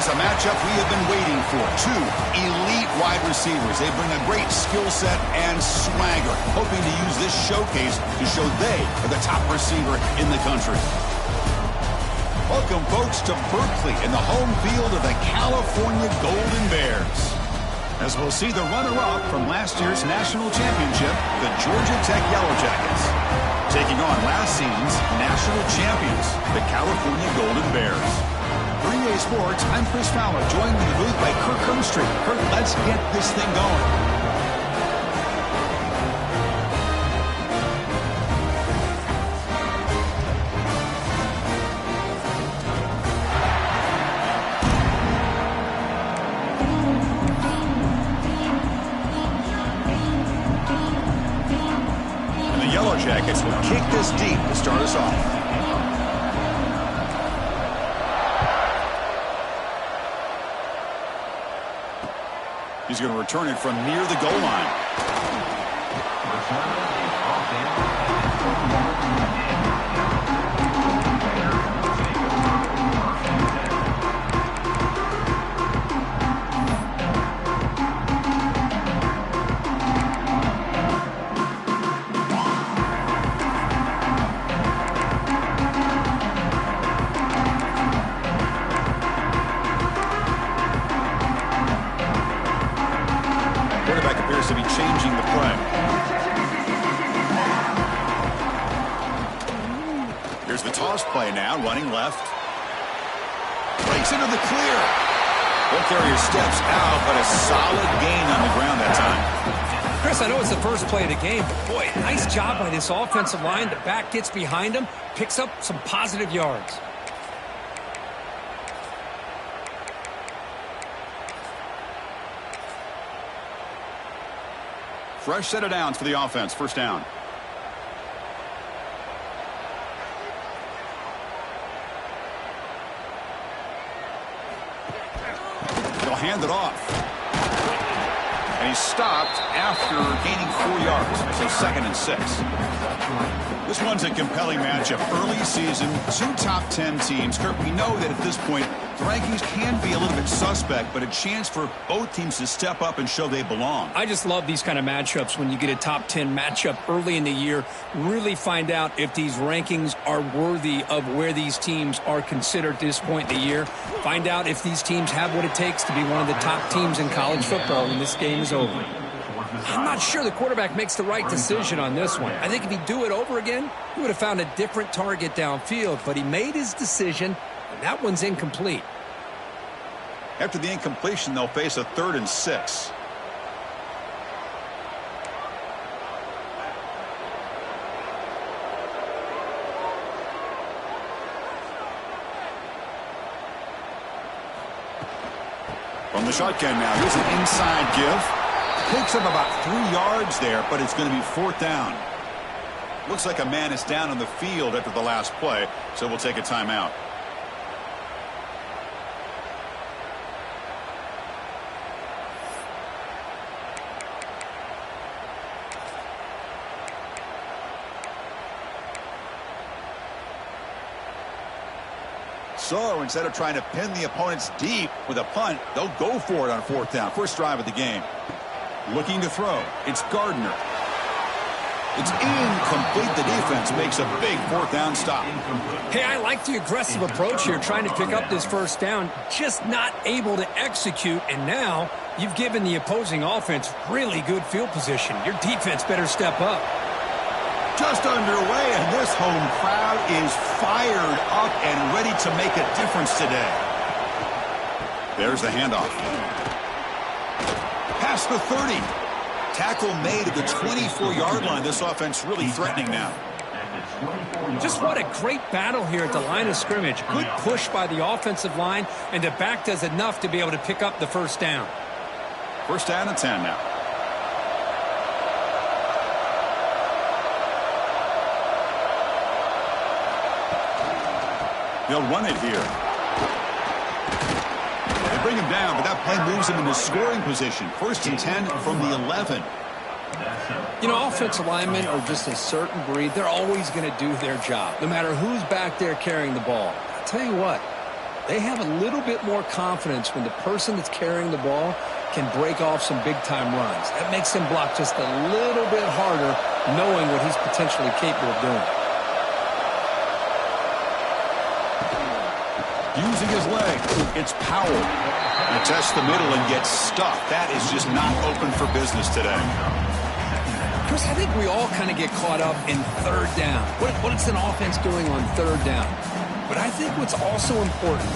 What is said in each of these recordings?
It's a matchup we have been waiting for. Two elite wide receivers. They bring a great skill set and swagger, hoping to use this showcase to show they are the top receiver in the country. Welcome, folks, to Berkeley in the home field of the California Golden Bears. As we'll see the runner-up from last year's national championship, the Georgia Tech Yellow Jackets, taking on last season's national champions, the California Golden Bears. For EA Sports, I'm Chris Fowler, joined in the booth by Kirk Hermstreet. Kirk, let's get this thing going. Jackets will kick this deep to start us off. He's going to return it from near the goal line. To be changing the play. Here's the toss play now, running left. Breaks into the clear. Ball carrier steps out, but a solid gain on the ground that time. Chris, I know it's the first play of the game, but boy, nice job by this offensive line. The back gets behind him, picks up some positive yards. Fresh set of downs for the offense. First down. They'll hand it off. And he's stopped after gaining 4 yards. So 2nd and 6. This one's a compelling matchup. Early season, 2 top 10 teams. Kirk, we know that at this point, the rankings can be a little bit suspect, but a chance for both teams to step up and show they belong. I just love these kind of matchups when you get a top 10 matchup early in the year. Really find out if these rankings are worthy of where these teams are considered at this point in the year. Find out if these teams have what it takes to be one of the top teams in college football when this game is over. I'm not sure the quarterback makes the right decision on this one. I think if he'd do it over again, he would have found a different target downfield, but he made his decision, and that one's incomplete. After the incompletion, they'll face a 3rd and 6. From the shotgun now, here's an inside give. Picks up about 3 yards there, but it's going to be 4th down. Looks like a man is down on the field after the last play, so we'll take a timeout. So instead of trying to pin the opponents deep with a punt, they'll go for it on 4th down. First drive of the game. Looking to throw. It's Gardner. It's incomplete. The defense makes a big 4th down stop. Hey, I like the aggressive approach here, trying to pick up this first down, just not able to execute, and now you've given the opposing offense really good field position. Your defense better step up. Just underway, and this home crowd is fired up and ready to make a difference today. There's the handoff. Past the 30. Tackle made at the 24-yard line. This offense really threatening now. Just what a great battle here at the line of scrimmage. Good push by the offensive line, and the back does enough to be able to pick up the first down. First down and 10 now. They'll run it here. They bring him down, but that play moves him into scoring position. 1st and 10 from the 11. You know, offensive linemen are just a certain breed. They're always going to do their job, no matter who's back there carrying the ball. I'll tell you what, They have a little bit more confidence when the person that's carrying the ball can break off some big-time runs. That makes him block just a little bit harder, knowing what he's potentially capable of doing. Using his leg, it's Powell. He tests the middle and gets stuffed. That is just not open for business today. Chris, I think we all kind of get caught up in third down. What is an offense doing on third down? But I think what's also important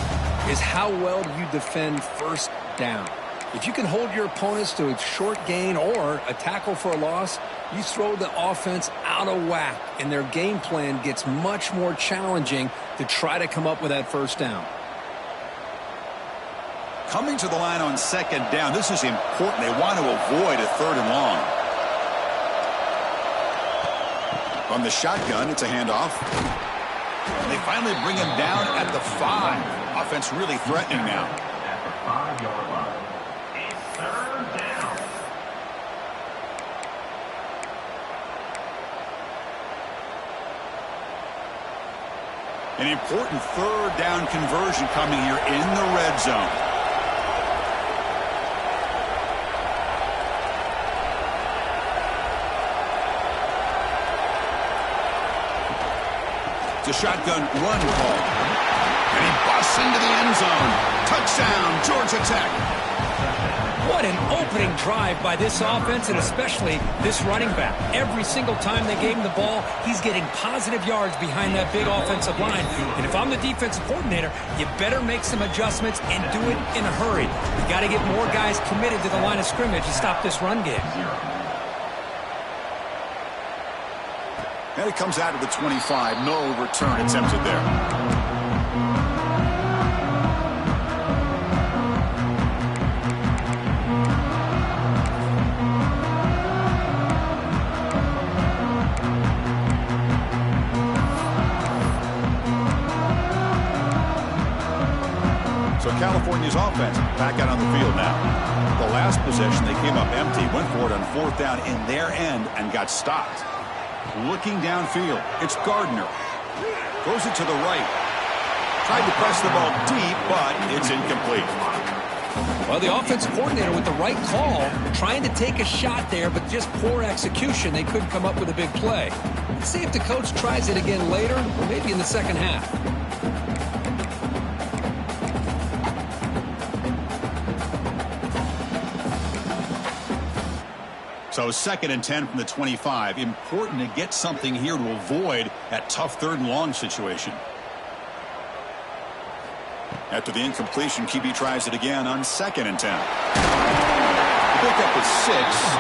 is how well do you defend first down. If you can hold your opponents to a short gain or a tackle for a loss, you throw the offense out of whack, and their game plan gets much more challenging to try to come up with that first down. Coming to the line on second down, this is important. They want to avoid a third and long. From the shotgun, it's a handoff. And they finally bring him down at the 5. Offense really threatening now. At the 5-yard line. It's third down. An important third down conversion coming here in the red zone. It's a shotgun run call. And he busts into the end zone. Touchdown, Georgia Tech. What an opening drive by this offense, and especially this running back. Every single time they gave him the ball, he's getting positive yards behind that big offensive line. And if I'm the defensive coordinator, you better make some adjustments and do it in a hurry. You got to get more guys committed to the line of scrimmage to stop this run game. And it comes out of the 25. No return attempted there. So California's offense back out on the field now. The last possession, they came up empty, went for it on fourth down in their end and got stopped. Looking downfield, it's Gardner. Throws it to the right. Tried to press the ball deep, but it's incomplete. Well, the offensive coordinator with the right call, trying to take a shot there, but just poor execution. They couldn't come up with a big play. Let's see if the coach tries it again later, or maybe in the second half. So 2nd and 10 from the 25. Important to get something here to avoid that tough third and long situation. After the incompletion, QB tries it again on 2nd and 10. The pickup is 6,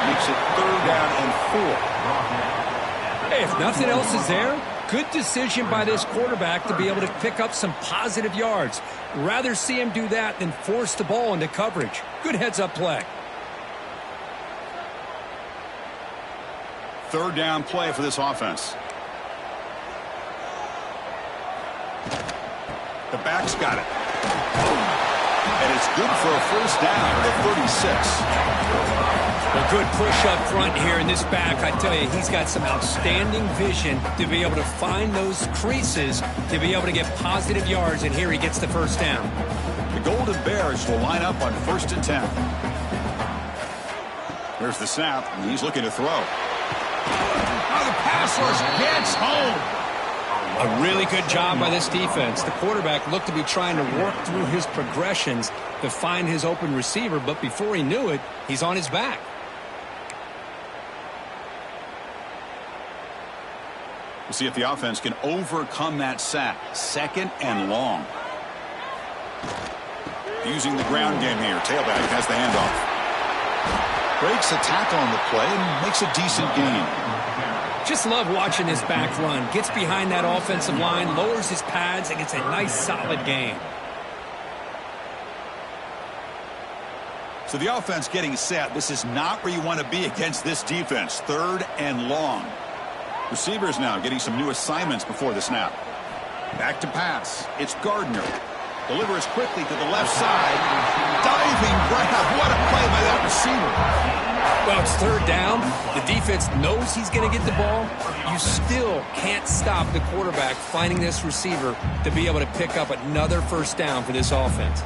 makes it 3rd down and 4. Hey, if nothing else is there, good decision by this quarterback to be able to pick up some positive yards. Rather see him do that than force the ball into coverage. Good heads-up play. 3rd down play for this offense. The back's got it. And it's good for a first down at 36. A good push up front here in this back. I tell you, he's got some outstanding vision to be able to find those creases, to be able to get positive yards, and here he gets the first down. The Golden Bears will line up on 1st and 10. Here's the snap, and he's looking to throw. Oh, the pass rush gets home. A really good job by this defense. The quarterback looked to be trying to work through his progressions to find his open receiver, but before he knew it, he's on his back. We'll see if the offense can overcome that sack. 2nd and long. Using the ground game here. Tailback has the handoff. Breaks a tackle on the play and makes a decent gain. Just love watching this back run. Gets behind that offensive line, lowers his pads, and gets a nice solid gain. So the offense getting set. This is not where you want to be against this defense. 3rd and long. Receivers now getting some new assignments before the snap. Back to pass. It's Gardner. Delivers quickly to the left side. Diving grab. What a play by that receiver. Well, it's third down. The defense knows he's going to get the ball. You still can't stop the quarterback finding this receiver to be able to pick up another first down for this offense.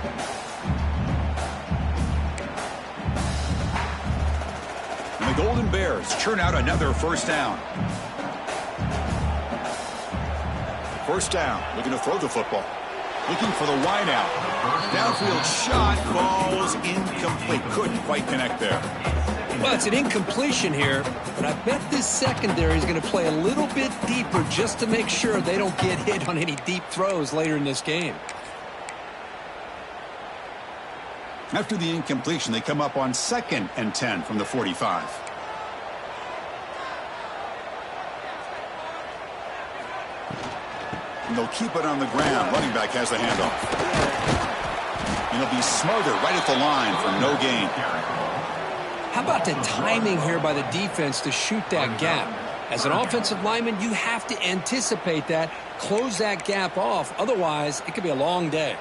And the Golden Bears churn out another first down. First down, looking to throw the football. Looking for the wide out. Downfield shot falls incomplete. Couldn't quite connect there. Well, it's an incompletion here, but I bet this secondary is going to play a little bit deeper just to make sure they don't get hit on any deep throws later in this game. After the incompletion, they come up on 2nd and 10 from the 45. And they'll keep it on the ground. Running back has the handoff. And he'll be smothered right at the line for no gain. How about the timing here by the defense to shoot that gap? As an offensive lineman, you have to anticipate that, close that gap off. Otherwise, it could be a long day.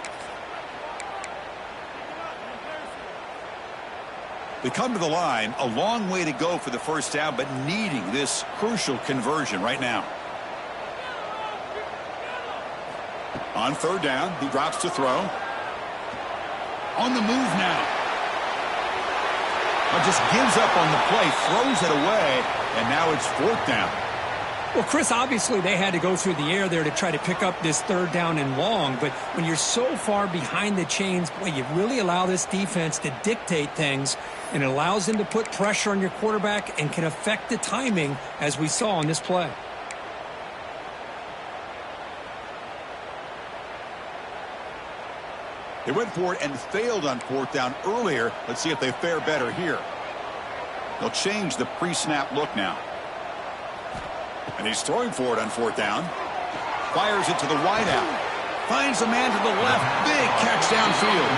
They come to the line, a long way to go for the first down, but needing this crucial conversion right now. On third down, he drops to throw. On the move now. But just gives up on the play, throws it away, and now it's 4th down. Well, Chris, obviously they had to go through the air there to try to pick up this third down and long, but when you're so far behind the chains, boy, you really allow this defense to dictate things, and it allows them to put pressure on your quarterback and can affect the timing, as we saw on this play. They went for it and failed on 4th down earlier. Let's see if they fare better here. They'll change the pre-snap look now. And he's throwing for it on 4th down. Fires it to the wide out. Finds a man to the left. Big catch downfield.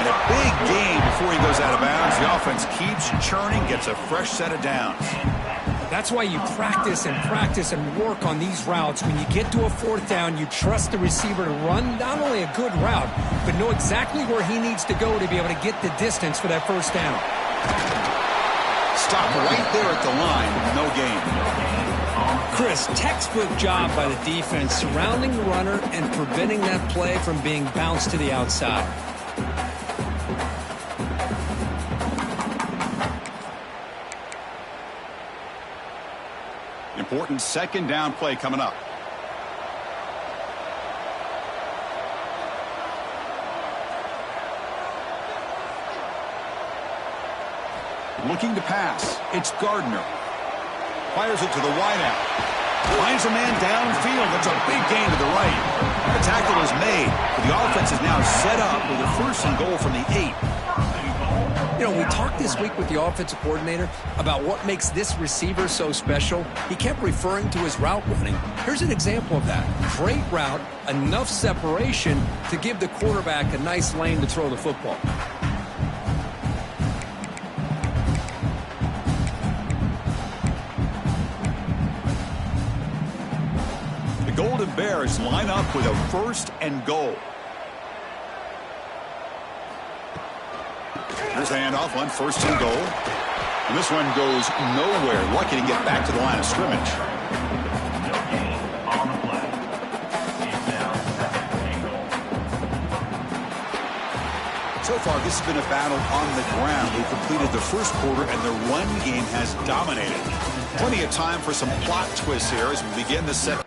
And a big gain before he goes out of bounds. The offense keeps churning, gets a fresh set of downs. That's why you practice and work on these routes. When you get to a 4th down, you trust the receiver to run not only a good route, but know exactly where he needs to go to be able to get the distance for that first down. Stop right there at the line. No gain. Chris, textbook job by the defense surrounding the runner and preventing that play from being bounced to the outside. Important 2nd down play coming up. Looking to pass. It's Gardner. Fires it to the wideout. Finds a man downfield. That's a big gain to the right. The tackle is made. But the offense is now set up with a 1st and goal from the 8. You know, we talked this week with the offensive coordinator about what makes this receiver so special. He kept referring to his route running. Here's an example of that. Great route, enough separation to give the quarterback a nice lane to throw the football. The Golden Bears line up with a 1st and goal. Here's the handoff on 1st and goal. And this one goes nowhere. Lucky to get back to the line of scrimmage. So far, this has been a battle on the ground. We've completed the first quarter, and the run game has dominated. Plenty of time for some plot twists here as we begin the second.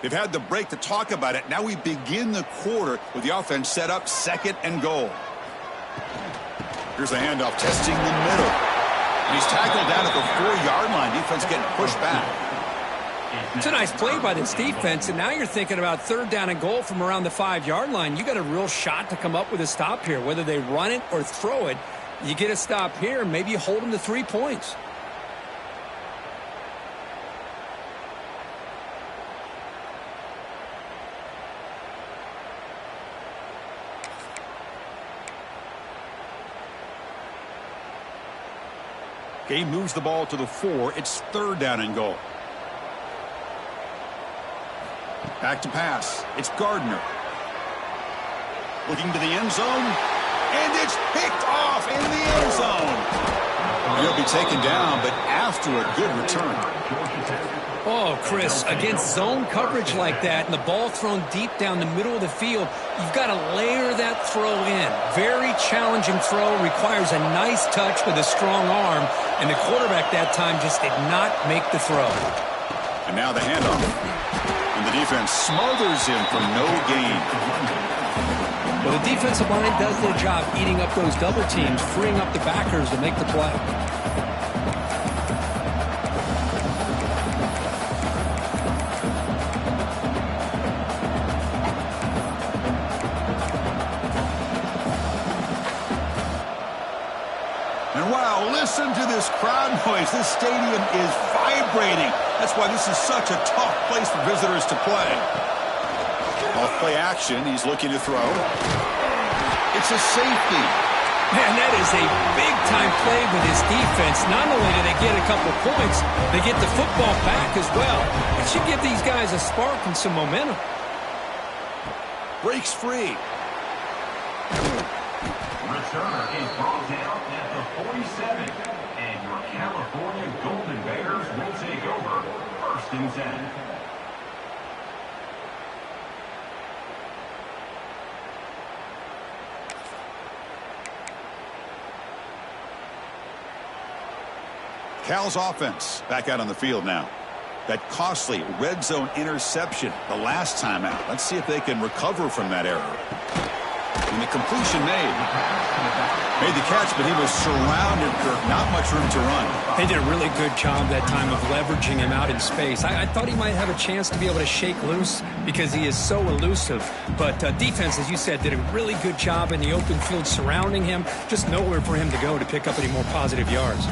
They've had the break to talk about it. Now we begin the quarter with the offense set up 2nd and goal. Here's a handoff testing the middle. And he's tackled down at the 4-yard line. Defense getting pushed back. It's a nice play by this defense, and now you're thinking about 3rd down and goal from around the 5-yard line. You got a real shot to come up with a stop here. Whether they run it or throw it, you get a stop here, and maybe you hold them to 3 points. Game moves the ball to the 4. It's 3rd down and goal. Back to pass. It's Gardner. Looking to the end zone. And it's picked off in the end zone. He'll be taken down, but after a good return. Oh, Chris, against zone coverage like that and the ball thrown deep down the middle of the field, you've got to layer that throw in. Very challenging throw, requires a nice touch with a strong arm, and the quarterback that time just did not make the throw. And now the handoff. And the defense smothers him for no gain. Well, the defensive line does their job eating up those double teams, freeing up the backers to make the play. And wow, listen to this crowd noise. This stadium is vibrating. That's why this is such a tough place for visitors to play. Off play action, he's looking to throw. It's a safety. Man, that is a big-time play with his defense. Not only do they get a couple points, they get the football back as well. It should give these guys a spark and some momentum. Breaks free. Returner is brought down at the 47. And your California Golden Bears will take over 1st and 10. Cal's offense back out on the field now. That costly red zone interception the last time out. Let's see if they can recover from that error. And the completion made the catch, but he was surrounded, Kirk. Not much room to run. They did a really good job that time of leveraging him out in space. I thought he might have a chance to be able to shake loose because he is so elusive. But defense, as you said, did a really good job in the open field surrounding him. Just nowhere for him to go to pick up any more positive yards.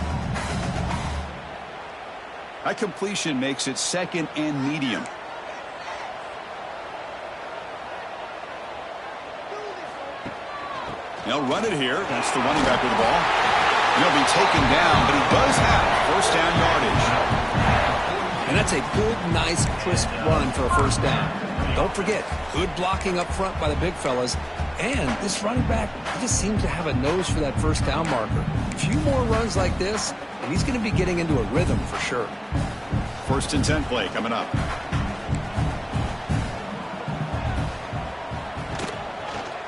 That completion makes it 2nd and medium. They'll run it here. That's the running back with the ball. He'll be taken down, but he does have 1st down yardage. And that's a good, nice, crisp run for a 1st down. Don't forget, good blocking up front by the big fellas. And this running back just seems to have a nose for that 1st down marker. A few more runs like this, and he's going to be getting into a rhythm for sure. 1st and 10 play coming up.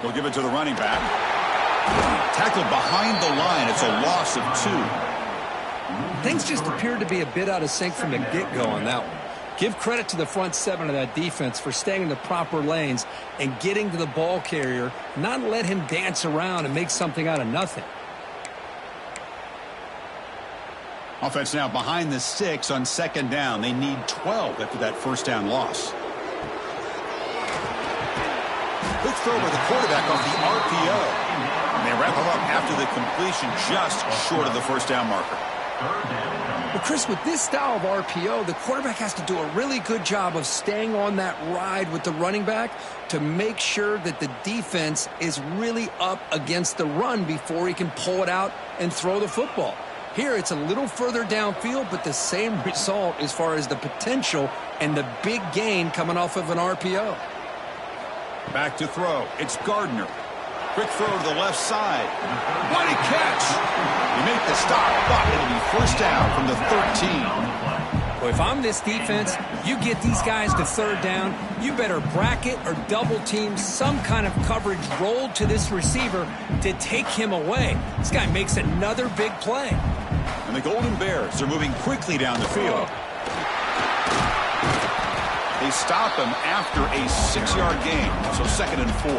We'll give it to the running back. Tackled behind the line. It's a loss of 2. Things just appeared to be a bit out of sync from the get-go on that one. Give credit to the front 7 of that defense for staying in the proper lanes and getting to the ball carrier, not let him dance around and make something out of nothing. Offense now behind the 6 on 2nd down. They need 12 after that 1st down loss. Quick throw by the quarterback off the RPO. And they wrap him up after the completion just short of the 1st down marker. But Chris, with this style of RPO, the quarterback has to do a really good job of staying on that ride with the running back to make sure that the defense is really up against the run before he can pull it out and throw the football. Here, it's a little further downfield, but the same result as far as the potential and the big gain coming off of an RPO. Back to throw. It's Gardner. Quick throw to the left side. What a catch! You make the stop, but it'll be 1st down from the 13. Well, if I'm this defense, you get these guys to 3rd down, you better bracket or double team some kind of coverage rolled to this receiver to take him away. This guy makes another big play. And the Golden Bears are moving quickly down the field. They stop him after a 6-yard gain, so 2nd and 4.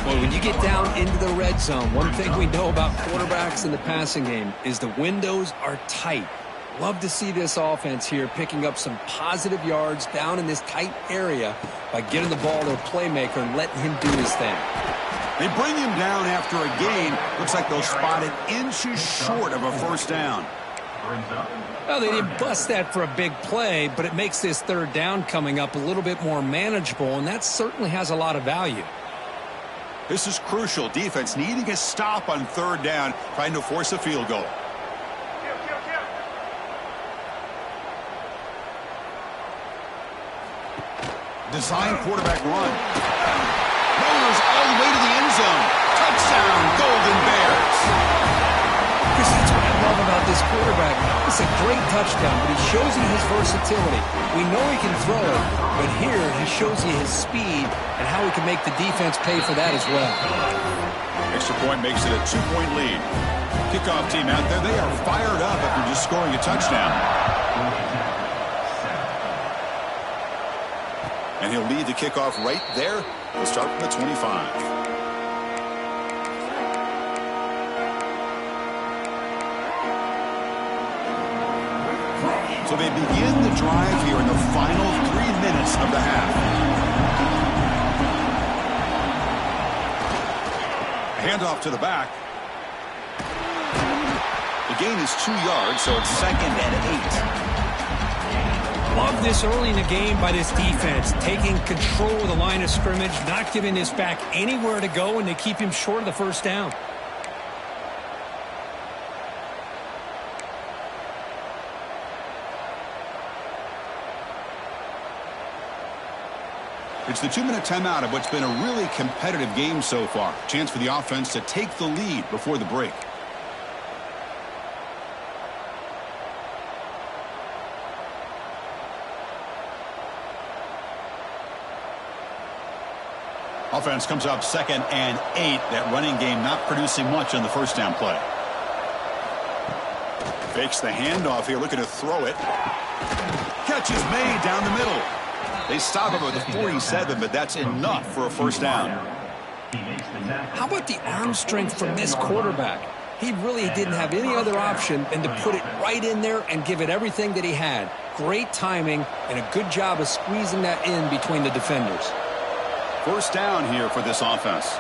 Well, when you get down into the red zone, one thing we know about quarterbacks in the passing game is the windows are tight. Love to see this offense here picking up some positive yards down in this tight area by getting the ball to a playmaker and letting him do his thing. They bring him down after a gain. Looks like they'll spot it inches short of a 1st down. Well, they didn't bust that for a big play, but it makes this 3rd down coming up a little bit more manageable, and that certainly has a lot of value. This is crucial. Defense needing a stop on 3rd down, trying to force a field goal. Design quarterback run. Runners all the way to the end zone. Touchdown, Golden Bears. Chris, that's what I love about this quarterback. It's a great touchdown, but he shows you his versatility. We know he can throw it, but here he shows you his speed and how he can make the defense pay for that as well. Extra point makes it a 2-point lead. Kickoff team out there, they are fired up after just scoring a touchdown. And he'll lead the kickoff right there. He'll start from the 25. So they begin the drive here in the final 3 minutes of the half. Handoff to the back. The gain is 2 yards, so it's 2nd and 8. Love this early in the game by this defense, taking control of the line of scrimmage, not giving this back anywhere to go, and they keep him short of the first down. It's the 2-minute timeout of what's been a really competitive game so far. Chance for the offense to take the lead before the break. Offense comes up 2nd and 8. That running game not producing much on the first down play. Fakes the handoff here, looking to throw it. Catch is made down the middle. They stop him at the 47, but that's enough for a first down. How about the arm strength from this quarterback? He really didn't have any other option than to put it right in there and give it everything that he had. Great timing and a good job of squeezing that in between the defenders. First down here for this offense.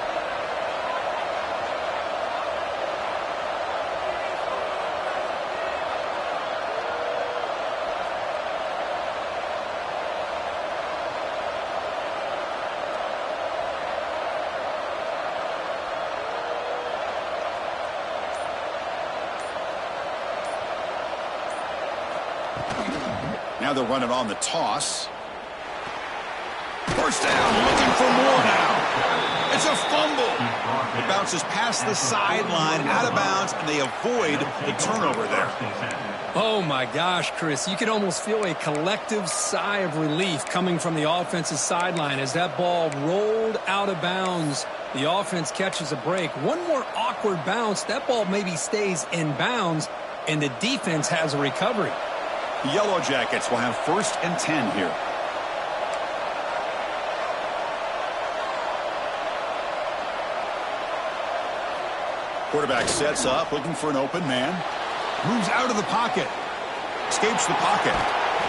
Now they'll run it on the toss. First down, looking for more now. It's a fumble. It bounces past the sideline, out of bounds, and they avoid the turnover there. Oh, my gosh, Chris. You can almost feel a collective sigh of relief coming from the offensive sideline as that ball rolled out of bounds. The offense catches a break. One more awkward bounce. That ball maybe stays in bounds, and the defense has a recovery. The Yellow Jackets will have 1st and 10 here. Quarterback sets up, looking for an open man. Moves out of the pocket. Escapes the pocket.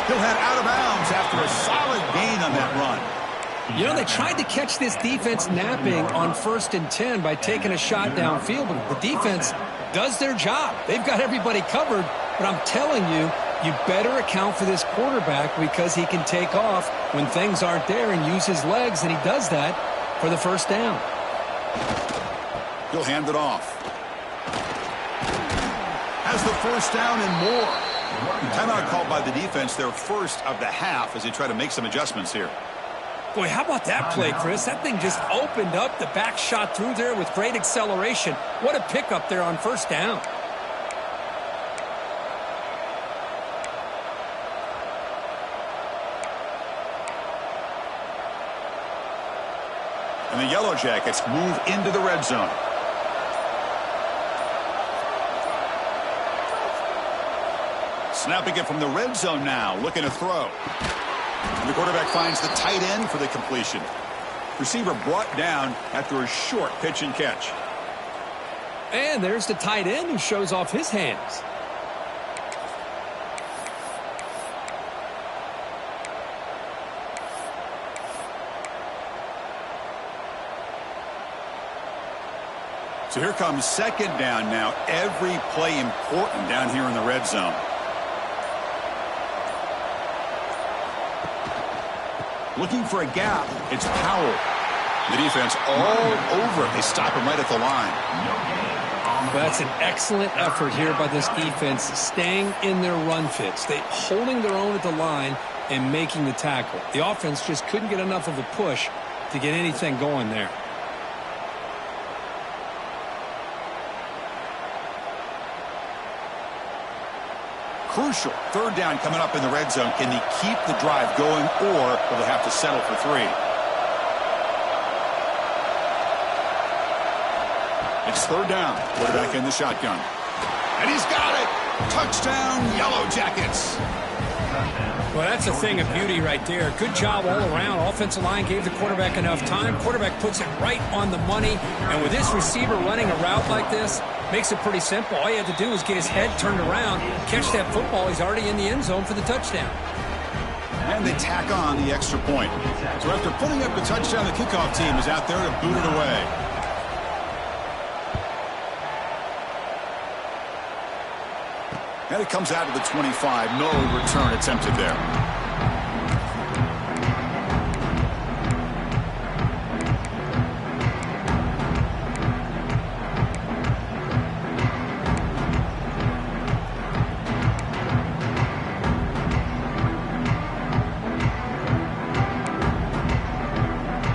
He'll head out of bounds after a solid gain on that run. You know, they tried to catch this defense napping on 1st and 10 by taking a shot downfield, but the defense does their job. They've got everybody covered, but I'm telling you, you better account for this quarterback because he can take off when things aren't there and use his legs, and he does that for the first down. He'll hand it off. Has the first down and more. Timeout called by the defense, their first of the half as they try to make some adjustments here. Boy, how about that play, Chris? That thing just opened up. The back shot through there with great acceleration. What a pickup there on first down. And the Yellow Jackets move into the red zone. Snapping it from the red zone now, looking to throw. And the quarterback finds the tight end for the completion. Receiver brought down after a short pitch and catch. And there's the tight end who shows off his hands. So here comes 2nd down now. Every play important down here in the red zone. Looking for a gap. It's Powell. The defense all over it. They stop him right at the line. That's an excellent effort here by this defense, staying in their run fits. They holding their own at the line and making the tackle. The offense just couldn't get enough of a push to get anything going there. Crucial. Third down coming up in the red zone. Can they keep the drive going, or will they have to settle for 3? It's third down. Quarterback in the shotgun. And he's got it. Touchdown, Yellow Jackets. Well, that's a thing of beauty right there. Good job all around. Offensive line gave the quarterback enough time. Quarterback puts it right on the money. And with this receiver running a route like this, makes it pretty simple. All you have to do is get his head turned around, catch that football. He's already in the end zone for the touchdown. And they tack on the extra point. So after putting up the touchdown, the kickoff team is out there to boot it away. And it comes out to the 25. No return attempted there.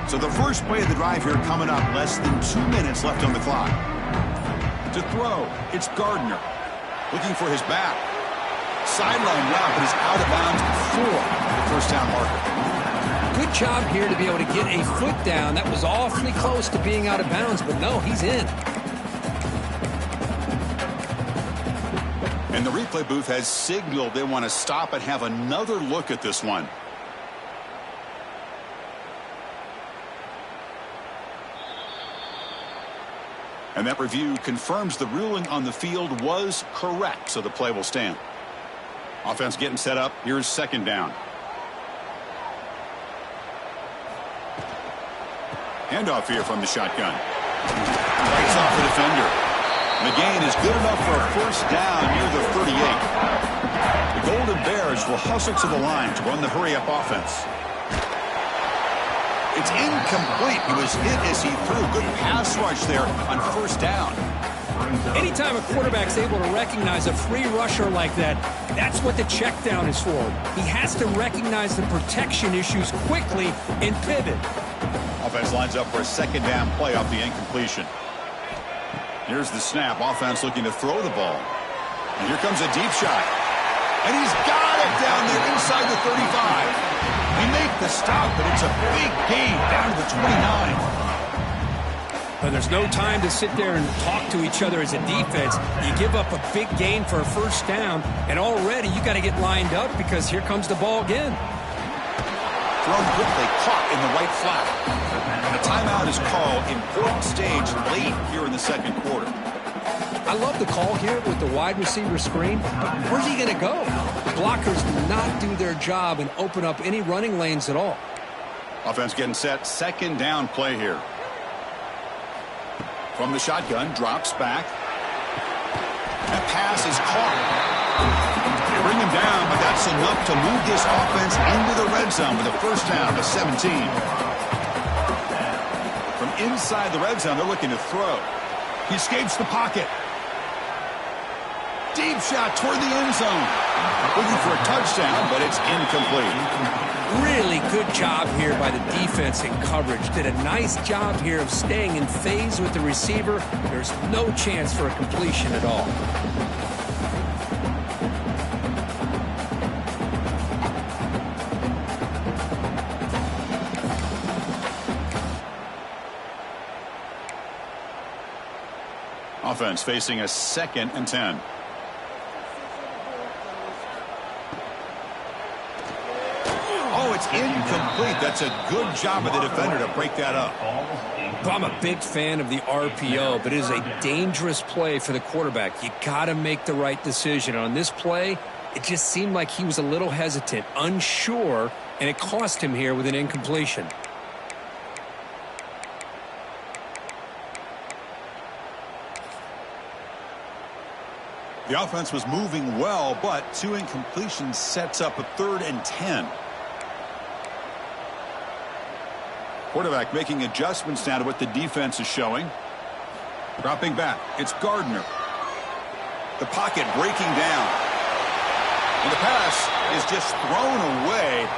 So the first play of the drive here coming up. Less than 2 minutes left on the clock. To throw, it's Gardner. Looking for his back. Sideline route, but he's out of bounds before the first down marker. Good job here to be able to get a foot down. That was awfully close to being out of bounds, but no, he's in. And the replay booth has signaled they want to stop and have another look at this one. And that review confirms the ruling on the field was correct, so the play will stand. Offense getting set up. Here's second down. Handoff here from the shotgun. Bites off the defender. And the gain is good enough for a first down near the 38. The Golden Bears will hustle to the line to run the hurry-up offense. It's incomplete. He was hit as he threw. Good pass rush there on first down. Anytime a quarterback's able to recognize a free rusher like that, that's what the check down is for. He has to recognize the protection issues quickly and pivot. Offense lines up for a second down play off the incompletion. Here's the snap. Offense looking to throw the ball. And here comes a deep shot. And he's got it down there inside the 35. They make the stop, but it's a big gain down to the 29. But there's no time to sit there and talk to each other as a defense. You give up a big gain for a first down, and already you got to get lined up because here comes the ball again. Thrown quickly, caught in the right flat. And a timeout is called. Important stage late here in the second quarter. I love the call here with the wide receiver screen, but where's he going to go? The blockers do not do their job and open up any running lanes at all. Offense getting set. Second down play here. From the shotgun, drops back. That pass is caught. They bring him down, but that's enough to move this offense into the red zone with a first down to 17. From inside the red zone, they're looking to throw. He escapes the pocket. Deep shot toward the end zone. Looking for a touchdown, but it's incomplete. Really good job here by the defense in coverage. Did a nice job here of staying in phase with the receiver. There's no chance for a completion at all. Offense facing a 2nd and 10. Oh, it's incomplete. That's a good job of the defender to break that up. Well, I'm a big fan of the RPO, but it is a dangerous play for the quarterback. You got to make the right decision. On this play, it just seemed like he was a little hesitant, unsure, and it cost him here with an incompletion. The offense was moving well, but 2 incompletions sets up a 3rd and 10. Quarterback making adjustments now to what the defense is showing. Dropping back. It's Gardner. The pocket breaking down. And the pass is just thrown away.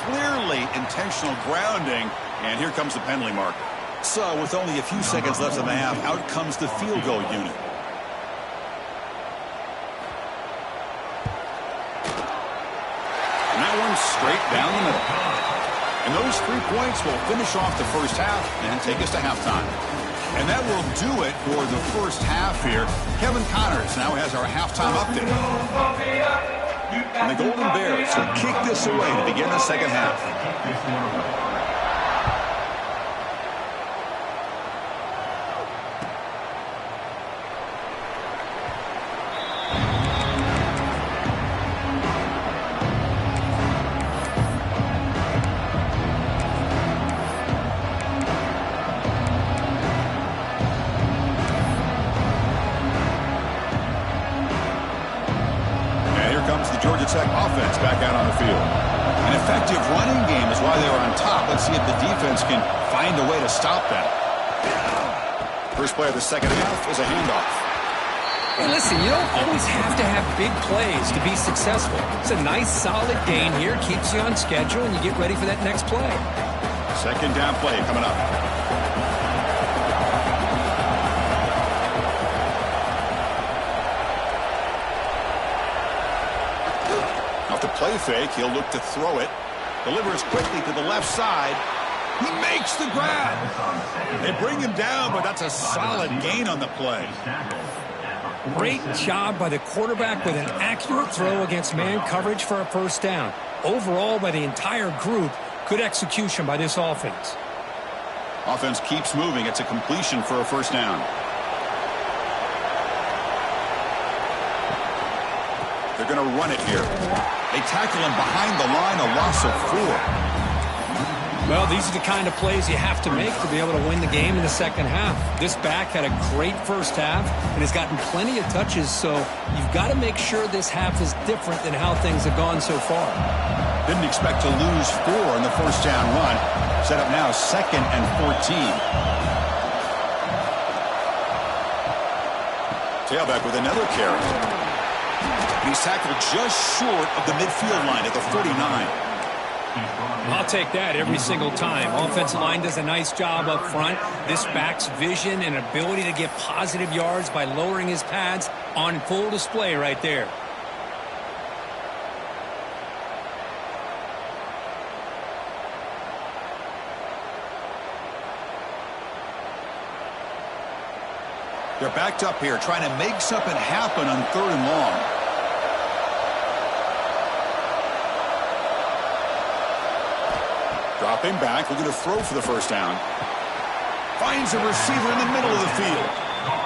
Clearly intentional grounding. And here comes the penalty mark. So with only a few seconds left in the half, out comes the field goal unit. And that one's straight down the middle. And those 3 points will finish off the first half and take us to halftime. And that will do it for the first half here. Kevin Connors now has our halftime update. And the Golden Bears will kick this away to begin the second half. Georgia Tech offense back out on the field. An effective running game is why they were on top. Let's see if the defense can find a way to stop that. First play of the second half is a handoff. Hey, listen, you don't always have to have big plays to be successful. It's a nice, solid gain here. Keeps you on schedule, and you get ready for that next play. Second down play coming up. Play fake. He'll look to throw it. Delivers quickly to the left side. He makes the grab. They bring him down, but that's a solid gain on the play. Great job by the quarterback with an accurate throw against man coverage for a first down. Overall, by the entire group, good execution by this offense. Offense keeps moving. It's a completion for a first down. They're going to run it here. They tackle him behind the line, a loss of 4. Well, these are the kind of plays you have to make to be able to win the game in the second half. This back had a great first half and has gotten plenty of touches, so you've got to make sure this half is different than how things have gone so far. Didn't expect to lose 4 in the first down run. Set up now 2nd and 14. Tailback with another carry. He's tackled just short of the midfield line at the 49. I'll take that every single time. Offensive line does a nice job up front. This back's vision and ability to get positive yards by lowering his pads on full display right there. They're backed up here trying to make something happen on 3rd and long. Dropping back, looking to throw for the first down. Finds a receiver in the middle of the field.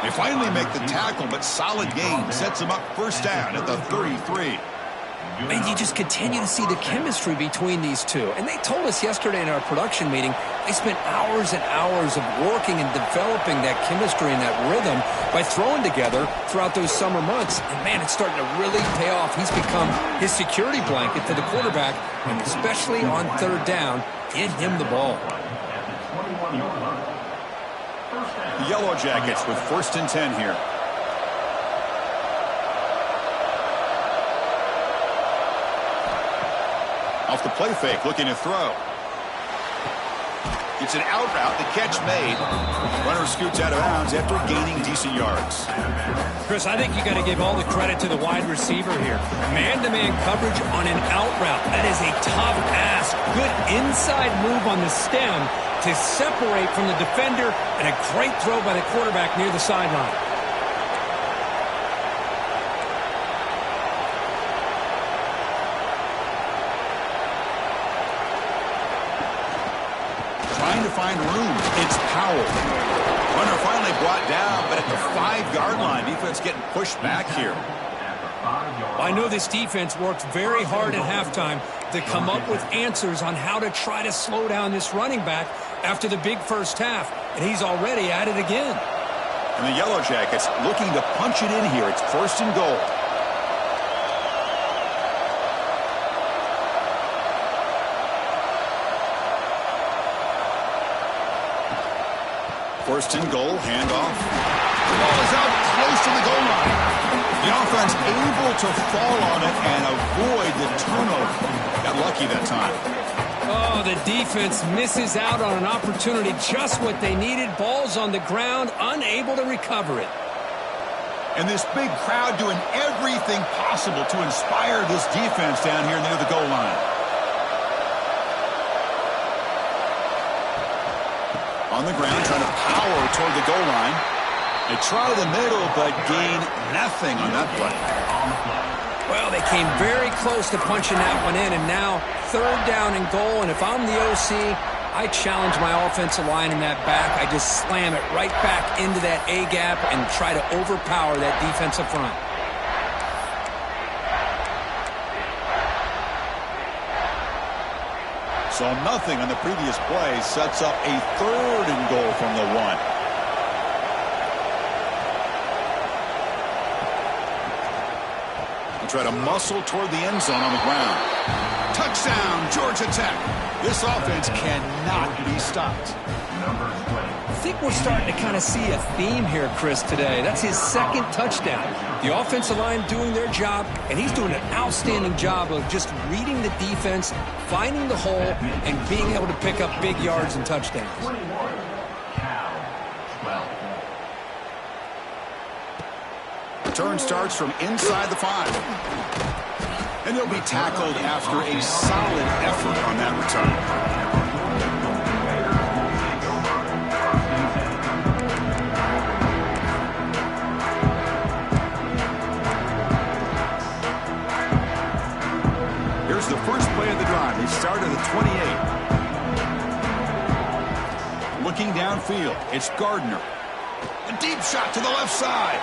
They finally make the tackle, but solid gain sets them up first down at the 33. And you just continue to see the chemistry between these two. And they told us yesterday in our production meeting, they spent hours and hours of working and developing that chemistry and that rhythm by throwing together throughout those summer months. And, man, it's starting to really pay off. He's become his security blanket for the quarterback, and especially on 3rd down, get him the ball. The Yellow Jackets with 1st and 10 here. Off the play fake, looking to throw. It's an out route, the catch made. Runner scoots out of bounds after gaining decent yards. Chris, I think you got to give all the credit to the wide receiver here. Man-to-man coverage on an out route. That is a tough ask. Good inside move on the stem to separate from the defender, and a great throw by the quarterback near the sideline. Trying to find room. It's Powell. Runner finally brought down, but at the 5-yard line, defense getting pushed back here. I know this defense worked very hard at halftime to come up with answers on how to try to slow down this running back after the big first half, and he's already at it again. And the Yellow Jackets looking to punch it in here. It's 1st and goal. First and goal, handoff. The ball is out close to the goal line. The offense able to fall on it and avoid the turnover. Got lucky that time. Oh, the defense misses out on an opportunity, just what they needed. Ball's on the ground, unable to recover it. And this big crowd doing everything possible to inspire this defense down here near the goal line. On the ground, trying to power toward the goal line. They try the middle, but gain nothing on that play. Well, they came very close to punching that one in, and now third down and goal. And if I'm the OC, I challenge my offensive line in that back. I just slam it right back into that A-gap and try to overpower that defensive front. So nothing on the previous play sets up a third and goal from the 1. Try to muscle toward the end zone on the ground. Touchdown, Georgia Tech. This offense cannot be stopped. I think we're starting to kind of see a theme here, Chris, today. That's his second touchdown. The offensive line doing their job, and he's doing an outstanding job of just reading the defense, finding the hole, and being able to pick up big yards and touchdowns. Return starts from inside the 5. And he'll be tackled after a solid effort on that return. Here's the first play of the drive. They start at the 28. Looking downfield, it's Gardner. A deep shot to the left side.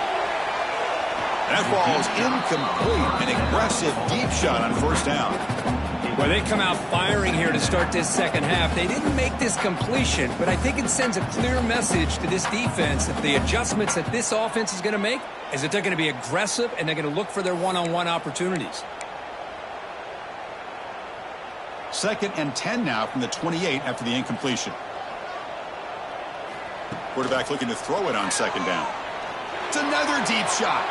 That ball is incomplete. An aggressive deep shot on first down. Well, they come out firing here to start this second half. They didn't make this completion, but I think it sends a clear message to this defense that the adjustments that this offense is going to make is that they're going to be aggressive and they're going to look for their one-on-one opportunities. 2nd and 10 now from the 28 after the incompletion. Quarterback looking to throw it on second down. It's another deep shot.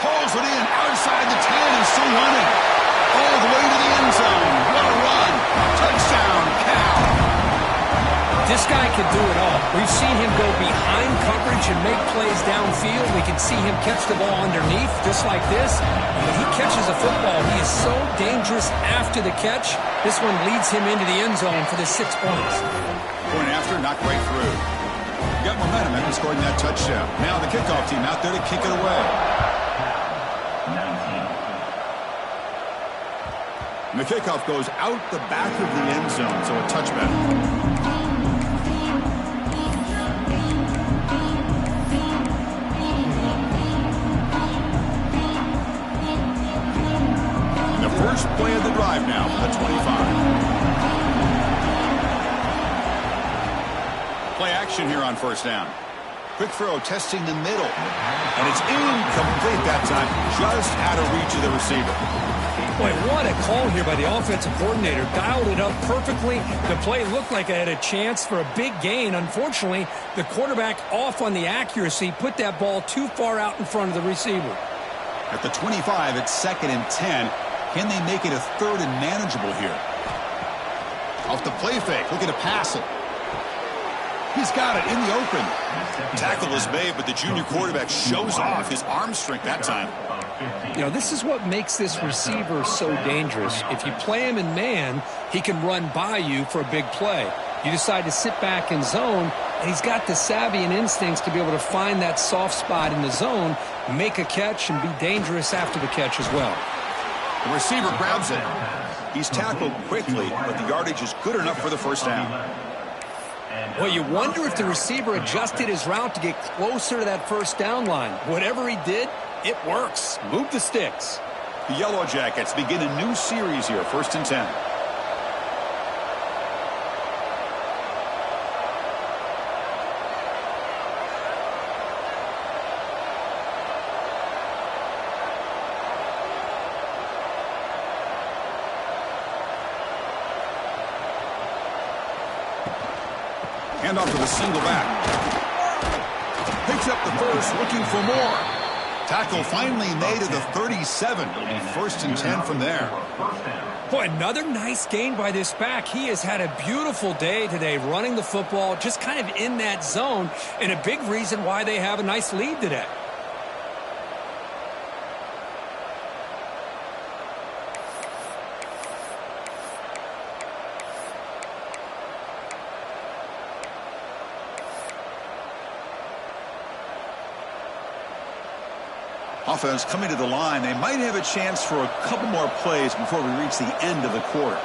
Pulls it in outside the 10 and still running. All the way to the end zone. What a run. Touchdown, Cal. This guy can do it all. We've seen him go behind coverage and make plays downfield. We can see him catch the ball underneath just like this. When he catches a football, he is so dangerous after the catch. This one leads him into the end zone for the 6 points. Point after, knocked right through. Got momentum and scoring that touchdown. Now the kickoff team out there to kick it away. And the kickoff goes out the back of the end zone, so a touchback. The first play of the drive now for the 25. Play action here on first down. Quick throw, testing the middle. And it's incomplete that time, just out of reach of the receiver. Boy, what a call here by the offensive coordinator. Dialed it up perfectly. The play looked like it had a chance for a big gain. Unfortunately, the quarterback off on the accuracy, put that ball too far out in front of the receiver. At the 25, it's 2nd and 10. Can they make it a 3rd and manageable here? Off the play fake, looking to pass it. He's got it in the open. Tackle is made, but the junior quarterback shows off his arm strength that time. You know, this is what makes this receiver so dangerous. If you play him in man, he can run by you for a big play. You decide to sit back in zone, and he's got the savvy and instincts to be able to find that soft spot in the zone, make a catch, and be dangerous after the catch as well. The receiver grabs it. He's tackled quickly, but the yardage is good enough for the first down. Well, you wonder if the receiver adjusted his route to get closer to that first down line. Whatever he did, it works. Move the sticks. The Yellow Jackets begin a new series here, 1st and 10. Hand off to the single back. Picks up the first, looking for more. Tackle finally made at the 37. It'll be 1st and 10 from there. Boy, another nice gain by this back. He has had a beautiful day today running the football, just kind of in that zone, and a big reason why they have a nice lead today. Offense coming to the line. They might have a chance for a couple more plays before we reach the end of the quarter.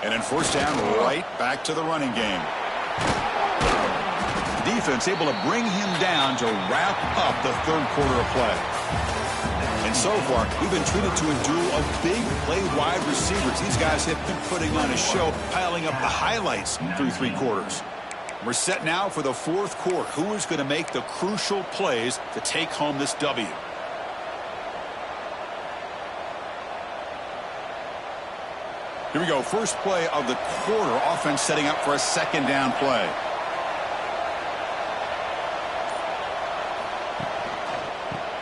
And then 1st down, right back to the running game. Defense able to bring him down to wrap up the 3rd quarter of play. And so far, we've been treated to a duel of big play wide receivers. These guys have been putting on a show, piling up the highlights through 3 quarters. We're set now for the 4th quarter. Who is going to make the crucial plays to take home this W? Here we go. First play of the quarter. Offense setting up for a 2nd down play.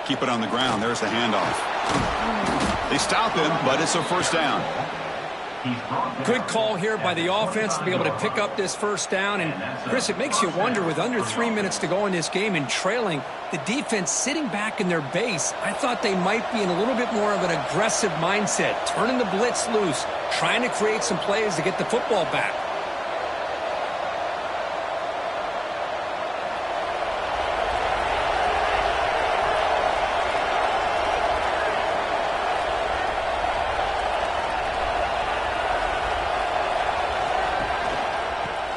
Keep it on the ground. There's the handoff. They stop him, but it's a 1st down. Good call here by the offense to be able to pick up this 1st down. And, Chris, it makes you wonder, with under 3 minutes to go in this game and trailing, the defense sitting back in their base, I thought they might be in a little bit more of an aggressive mindset, turning the blitz loose, trying to create some plays to get the football back.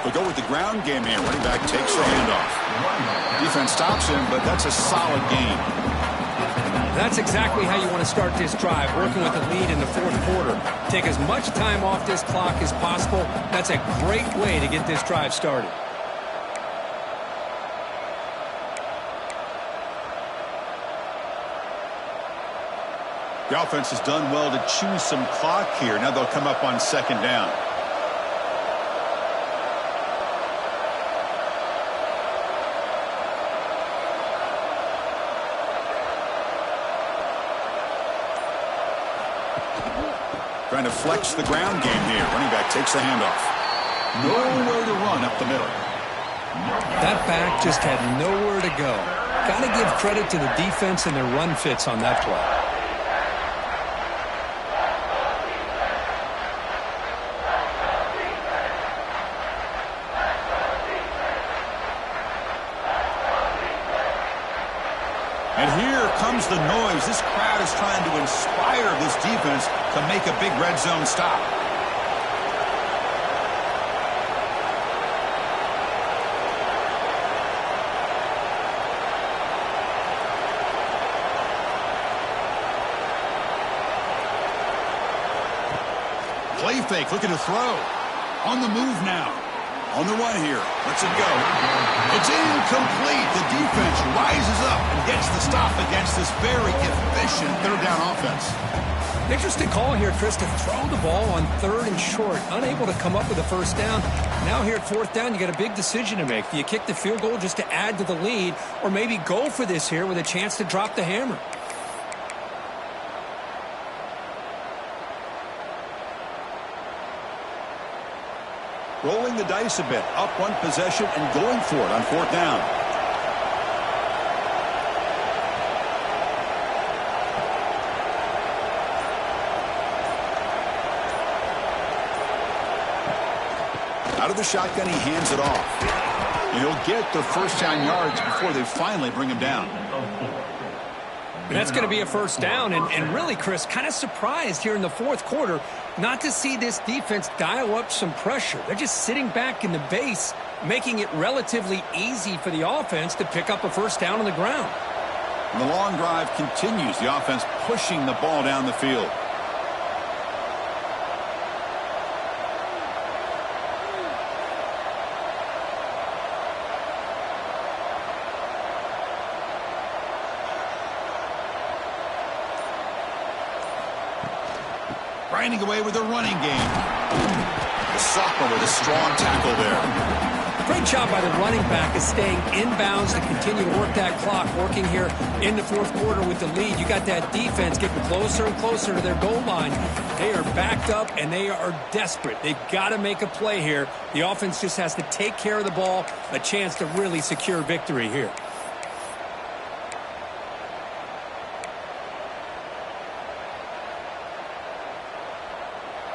We'll go with the ground game here. Running back takes the handoff. Defense stops him, but that's a solid gain. That's exactly how you want to start this drive, working with the lead in the 4th quarter. Take as much time off this clock as possible. That's a great way to get this drive started. The offense has done well to choose some clock here. Now they'll come up on 2nd down. Trying to flex the ground game here. Running back takes the handoff. Nowhere to run up the middle. That back just had nowhere to go. Got to give credit to the defense and their run fits on that play. And here comes the noise. This crowd is trying to inspire this defense to make a big red zone stop. Play fake, looking to throw. On the move now. On the run here. Lets it go. It's incomplete. The defense rises up and gets the stop against this very efficient 3rd down offense. Interesting call here, Chris, to throw the ball on 3rd and short. Unable to come up with a 1st down. Now here at 4th down, you got a big decision to make. Do you kick the field goal just to add to the lead, or maybe go for this here with a chance to drop the hammer? Rolling the dice a bit, up one possession and going for it on 4th down. Out of the shotgun, he hands it off. And he'll get the 1st down yards before they finally bring him down. And that's going to be a 1st down. And really, Chris, kind of surprised here in the 4th quarter not to see this defense dial up some pressure. They're just sitting back in the base, making it relatively easy for the offense to pick up a 1st down on the ground. And the long drive continues. The offense pushing the ball down the field. Grinding away with a running game. The sophomore with a strong tackle there. Great job by the running back of staying inbounds to continue to work that clock, working here in the fourth quarter with the lead. You got that defense getting closer and closer to their goal line. They are backed up, and they are desperate. They've got to make a play here. The offense just has to take care of the ball, a chance to really secure victory here.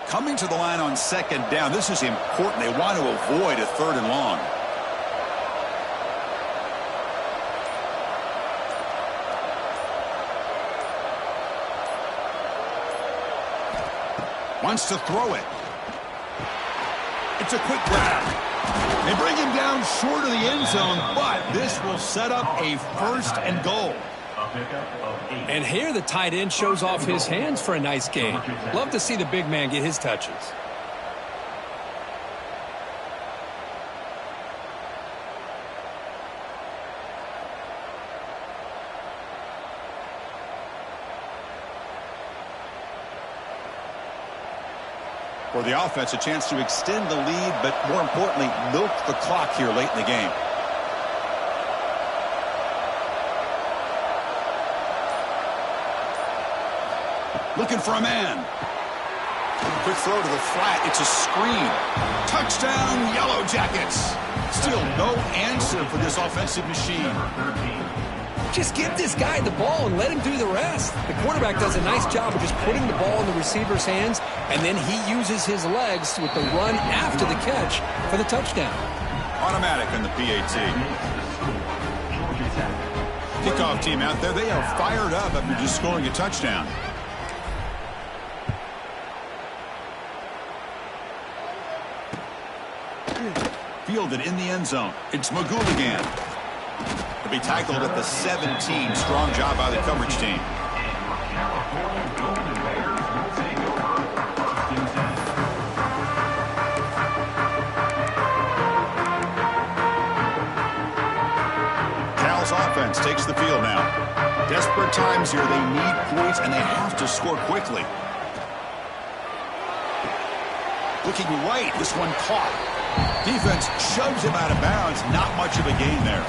Coming to the line on second down. This is important. They want to avoid a third and long. Wants to throw it. It's a quick grab. They bring him down short of the end zone, but this will set up a first and goal. And here the tight end shows off his hands for a nice gain. Love to see the big man get his touches. For the offense, a chance to extend the lead, but more importantly, milk the clock here late in the game. Looking for a man. Quick throw to the flat. It's a screen. Touchdown, Yellow Jackets. Still no answer for this offensive machine. Just give this guy the ball and let him do the rest. The quarterback does a nice job of just putting the ball in the receiver's hands, and then he uses his legs with the run after the catch for the touchdown. Automatic on the PAT. Kickoff team out there. They are fired up after just scoring a touchdown. Fielded in the end zone. It's Magoo to be tackled at the 17. Strong job by the coverage team. Cal's offense takes the field now. Desperate times here. They need points, and they have to score quickly. Looking right. This one caught. Defense shoves him out of bounds. Not much of a gain there.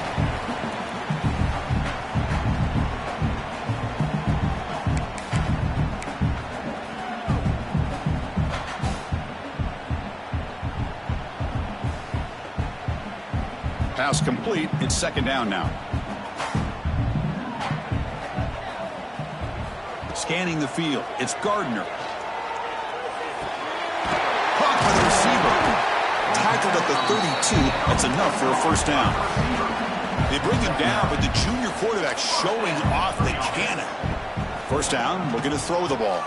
Pass complete. It's second down now. Scanning the field. It's Gardner. Caught by the receiver. Tackled at the 32. That's enough for a first down. They bring him down, but the junior quarterback showing off the cannon. First down, looking to throw the ball.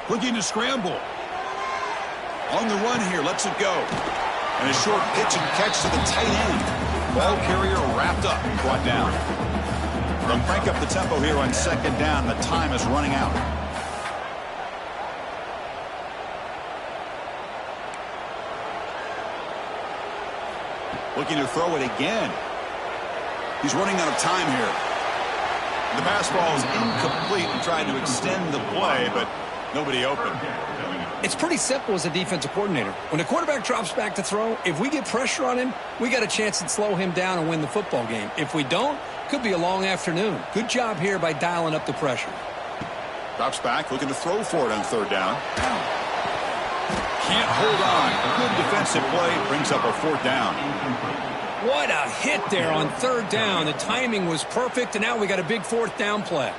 Looking to scramble. On the run here, lets it go. And a short pitch and catch to the tight end. Ball carrier wrapped up and brought down. They'll crank up the tempo here on second down. The time is running out. Looking to throw it again. He's running out of time here. The pass ball is incomplete and trying to extend the play, but nobody open. It's pretty simple as a defensive coordinator. When the quarterback drops back to throw, if we get pressure on him, we got a chance to slow him down and win the football game. If we don't, could be a long afternoon. Good job here by dialing up the pressure. Drops back, looking to throw for it on third down. Can't hold on. A good defensive play brings up a fourth down. What a hit there on third down. The timing was perfect, and now we got a big fourth down play.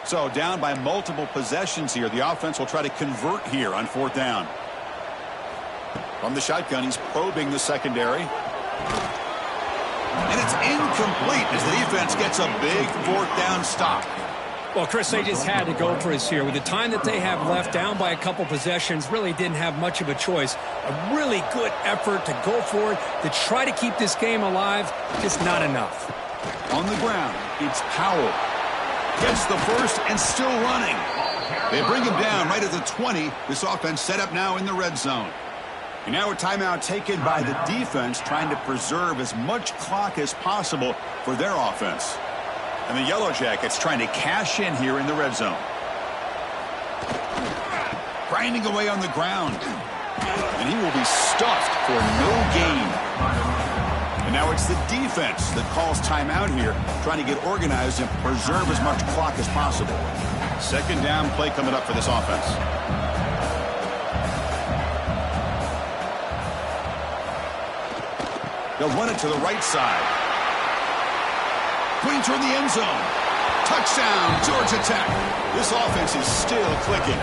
So down by multiple possessions here. The offense will try to convert here on fourth down. From the shotgun, he's probing the secondary. And it's incomplete as the defense gets a big fourth down stop. Well, Chris, they just had to go for us here. With the time that they have left, down by a couple possessions, really didn't have much of a choice. A really good effort to go for it, to try to keep this game alive, just not enough. On the ground, it's Powell. Gets the first and still running. They bring him down right at the 20. This offense set up now in the red zone. And now a timeout taken by the defense, trying to preserve as much clock as possible for their offense. And the Yellow Jackets trying to cash in here in the red zone. Grinding away on the ground. And he will be stuffed for no gain. And now it's the defense that calls timeout here, trying to get organized and preserve as much clock as possible. Second down play coming up for this offense. They'll run it to the right side. Going toward the end zone. Touchdown, Georgia Tech. This offense is still clicking.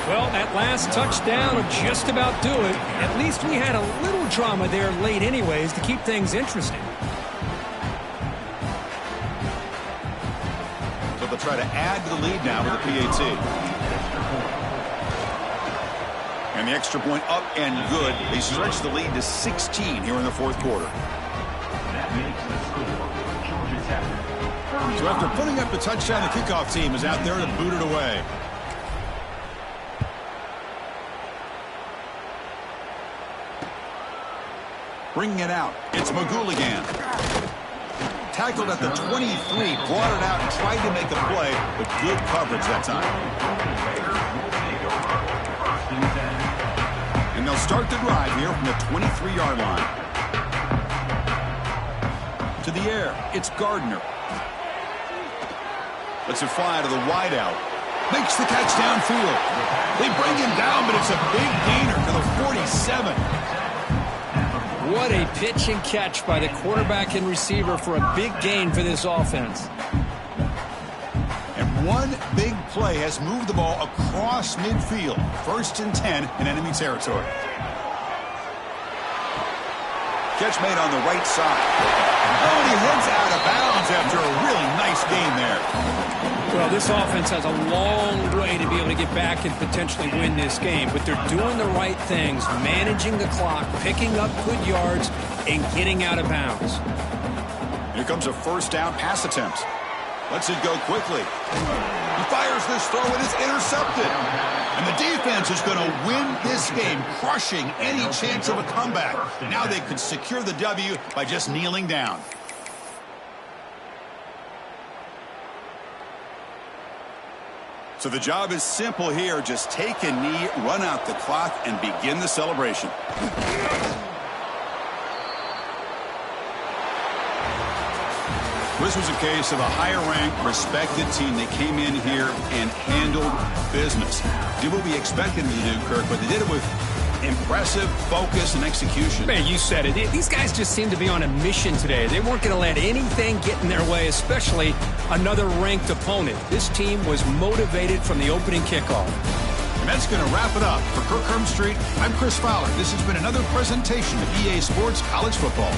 Well, that last touchdown will just about do it. At least we had a little drama there late anyways to keep things interesting. So they'll try to add to the lead now with the PAT. And the extra point up and good. They stretch the lead to 16 here in the fourth quarter. That makes the score Georgia Tech. So after putting up the touchdown, the kickoff team is out there to boot it away. Bringing it out. It's Magouligan. Tackled at the 23, brought it out and tried to make a play, but good coverage that time. And they'll start the drive here from the 23-yard line. To the air, it's Gardner. Lets it fly to the wideout. Makes the catch downfield. They bring him down, but it's a big gainer to the 47. What a pitch and catch by the quarterback and receiver for a big gain for this offense. And one big play has moved the ball across midfield. 1st and 10 in enemy territory. Catch made on the right side. Oh, and he heads out of bounds after a really nice gain there. Well, this offense has a long way to be able to get back and potentially win this game, but they're doing the right things, managing the clock, picking up good yards, and getting out of bounds. Here comes a first down pass attempt. Lets it go quickly. He fires this throw and it's intercepted. And the defense is going to win this game, crushing any chance of a comeback. Now they could secure the W by just kneeling down. So the job is simple here. Just take a knee, run out the clock, and begin the celebration. This was a case of a higher-ranked, respected team that came in here and handled business. Did what we expected them to do, Kirk, but they did it with impressive focus and execution. Man, you said it. These guys just seem to be on a mission today. They weren't going to let anything get in their way, especially another ranked opponent. This team was motivated from the opening kickoff. And that's going to wrap it up. For Kirk Street, I'm Chris Fowler. This has been another presentation of EA Sports College Football.